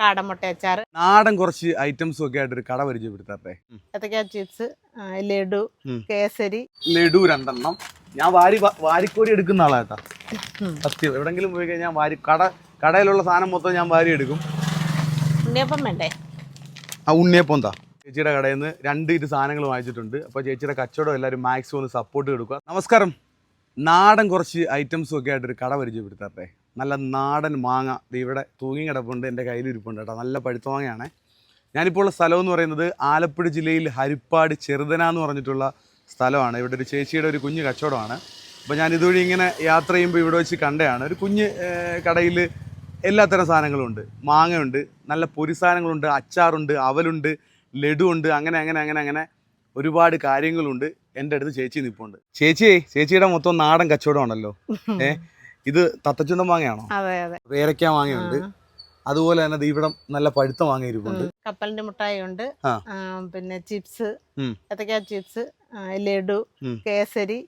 കാടമുട്ട അച്ചാർ, നാടൻ കുറച്ച് ഐറ്റംസും ഒക്കെ ആയിട്ട് ഒരു കട പരിചയപ്പെടുത്താറേ. ഏത്തക്ക ചിപ്സ്, ലഡു, കേസരി. ലഡു 2 എണ്ണം. ഞാൻ വാരിക്കോരി എടുക്കുന്ന ആളാട്ടാ, സത്യം. എവിടെങ്കിലും പോയി കഴിഞ്ഞാൽ കടയിലുള്ള സാധനം മൊത്തം ഞാൻ വാരി എടുക്കും. ഉണ്ണിയപ്പം വേണ്ടേ? ആ ഉണ്ണിയപ്പം എന്താ ചേച്ചിയുടെ കടയിൽ നിന്ന് 2 സാധനങ്ങൾ വാങ്ങിച്ചിട്ടുണ്ട്. അപ്പോൾ ചേച്ചിയുടെ കച്ചവടം എല്ലാവരും മാക്സിമം ഒന്ന് സപ്പോർട്ട് കൊടുക്കുക. നമസ്കാരം. നാടൻ കുറച്ച് ഐറ്റംസും ഒക്കെ ആയിട്ടൊരു കട പരിചയപ്പെടുത്താറേ. നല്ല നാടൻ മാങ്ങ ഇവിടെ തൂങ്ങി കിടപ്പുണ്ട്, എൻ്റെ കയ്യിൽ ഇരിപ്പുണ്ട് കേട്ടോ. നല്ല പഴുത്ത മാങ്ങയാണ്. ഞാനിപ്പോൾ ഉള്ള സ്ഥലം എന്ന് പറയുന്നത് ആലപ്പുഴ ജില്ലയിൽ ഹരിപ്പാട് ചെറുതന എന്ന് പറഞ്ഞിട്ടുള്ള സ്ഥലമാണ്. ഇവിടെ ഒരു ചേച്ചിയുടെ ഒരു കുഞ്ഞ് കച്ചവടമാണ്. അപ്പോൾ ഞാൻ ഇതുവഴി ഇങ്ങനെ യാത്ര ചെയ്യുമ്പോൾ ഇവിടെ വെച്ച് കണ്ടതാണ്. ഒരു കുഞ്ഞ് കടയിൽ എല്ലാത്തരം സാധനങ്ങളും ഉണ്ട്. മാങ്ങയുണ്ട്, നല്ല പൊരി സാധനങ്ങളുണ്ട്, അച്ചാറുണ്ട്, അവലുണ്ട്, ലഡു ഉണ്ട്, അങ്ങനെ ഒരുപാട് കാര്യങ്ങളുണ്ട്. എൻ്റെ അടുത്ത് ചേച്ചി നിൽപ്പുണ്ട്. ചേച്ചിയുടെ മൊത്തം നാടൻ കച്ചവടമാണല്ലോ. ഇത് തത്തച്ചുണ്ടൻ മാങ്ങയാണോ? അതെ അതെ. പേരയ്ക്ക മാങ്ങയുണ്ട്, അതുപോലെ തന്നെ ഇവിടെ നല്ല പഴുത്ത മാങ്ങ ഇരിപ്പുണ്ട്. കപ്പലിന്റെ മുട്ടായി ഉണ്ട്, പിന്നെ ചിപ്സ്, ഏത്തക്ക ചിപ്സ്, ലഡു, കേസരി,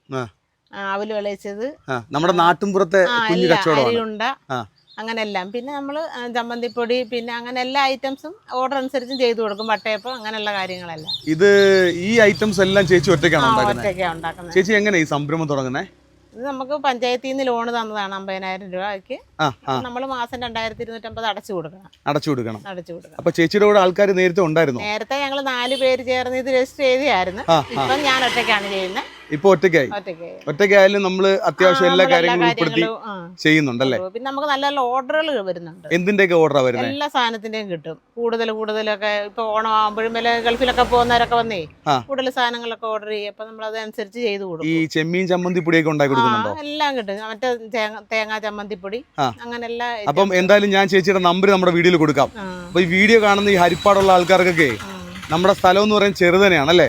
അവല് വിളയിച്ചത്, നമ്മുടെ നാട്ടിൻപുറത്തെ കുഞ്ഞു കച്ചവടമാണ്. അങ്ങനെ എല്ലാം. പിന്നെ നമ്മൾ ചമ്മന്തിപ്പൊടി, പിന്നെ അങ്ങനെ എല്ലാ ഐറ്റംസും ഓർഡർ അനുസരിച്ചും ചെയ്തു കൊടുക്കും. വട്ടയപ്പം, അങ്ങനെയുള്ള കാര്യങ്ങളെല്ലാം. ഈ ഐറ്റംസ് എല്ലാം ചേച്ചി ഒറ്റയ്ക്കാണ് ഉണ്ടാക്കുന്നത്. ചേച്ചി എങ്ങനെ ഈ സംരംഭം തുടങ്ങുന്നത്? ഇത് നമുക്ക് പഞ്ചായത്തിൽ നിന്ന് ലോണ് തന്നതാണ് 50,000 രൂപയ്ക്ക്. നമ്മൾ മാസം 2250 അടച്ചു കൊടുക്കണം. അപ്പൊ ചേച്ചിയുടെ കൂടെ ആൾക്കാർ നേരത്തെ ഉണ്ടായിരുന്നു? നേരത്തെ ഞങ്ങൾ 4 പേര് ചേർന്ന് ഇത് രജിസ്റ്റർ ചെയ്തായിരുന്നു. ഇപ്പം ഞാൻ ഒറ്റയ്ക്കാണ് ചെയ്യുന്നത്. ഇപ്പൊ ഒറ്റയ്ക്കായാലും നമ്മള് അത്യാവശ്യം എല്ലാ കാര്യങ്ങളും ഉൾപ്പെടുത്തി ചെയ്യുന്നുണ്ടല്ലേ? പിന്നെ നമുക്ക് നല്ല നല്ല ഓർഡറുകൾ വരുന്നുണ്ട്. എന്തിന്റെയൊക്കെ ഓർഡറാ വരുന്നത്? എല്ലാ സാധനത്തിന്റെയും കിട്ടും. കൂടുതലൊക്കെ ഇപ്പൊ ഓണം ആകുമ്പോഴും ഗൾഫിലൊക്കെ പോകുന്നവരൊക്കെ വന്നേ കൂടുതൽ സാധനങ്ങളൊക്കെ ഓർഡർ ചെയ്യും. അപ്പൊ നമ്മൾ അതനുസരിച്ച് ചെയ്ത് കൊടുക്കും. ഈ ചെമ്മീൻ ചമ്മന്തിപ്പൊടിയൊക്കെ ഉണ്ടാക്കി കൊടുക്കുന്നുണ്ടോ? എല്ലാം കിട്ടും. മറ്റേ തേങ്ങാ ചമ്മന്തിപ്പൊടി, അങ്ങനെ എല്ലാ. അപ്പം എന്തായാലും ഞാൻ ചേച്ചിയുടെ നമ്പർ നമ്മുടെ വീഡിയോയിൽ കൊടുക്കാം. അപ്പൊ ഈ വീഡിയോ കാണുന്ന ഈ ഹരിപ്പാടുള്ള ആൾക്കാർക്കൊക്കെ നമ്മുടെ സ്ഥലം എന്ന് പറയുന്നത് ചെറുതനെയാണല്ലേ?